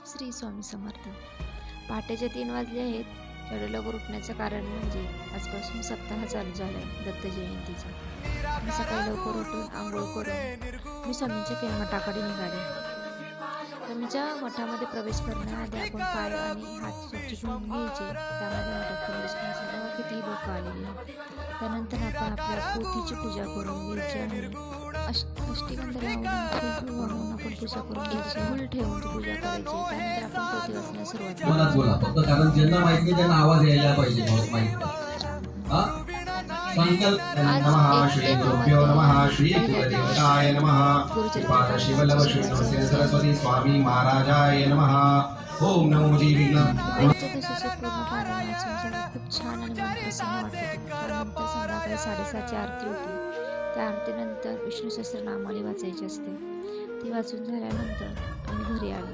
श्री स्वामी समर्थ. पहाटेचे 3 वाजले आहेत. एवढं लवकर उठण्याचं कारण म्हणजे आजपासून सप्ताह चालू झाला आहे दत्त जयंतीचा. मी सकाळी लवकर उठून आंघोळ करून मी स्वामींच्या मठाकडे निघाले. स्वामींच्या मठामध्ये प्रवेश करण्याआधी आपण पाय आणि हात स्वच्छ धुवून घ्यायचे. त्यामध्ये मठात प्रवेश करायचा तेव्हा कितीही लोक आलेले. त्यानंतर आपण आपल्या पोथीची पूजा करून घ्यायची आहे. अष्टगंध लावून फुल वाहून आपण पूजा करून घ्यायची. फुल ठेवून ती पूजा करायची. त्यानंतर आपण पोथी वाचण्यास सुरुवात करायची. बोला फक्त कारण ज्यांना माहित नाही त्यांना आवाज यायला पाहिजे. माहित हा संकल्प नमः श्री गुरुभ्यो नमः श्री गुरुदेवताय नमः पाद शिवलव श्री सरस्वती स्वामी महाराजाय नमः ओम नमो जीविना. पंचदशीचे पूर्ण पारायण वाचून झालं. खूप छान आणि मन प्रसन्न वाटते. त्यानंतर संध्याकाळी 7:30ची आरती होती. त्या आरतीनंतर विष्णू सहस्त्रनामावली वाचायची असते. ती वाचून झाल्यानंतर आम्ही घरी आलो.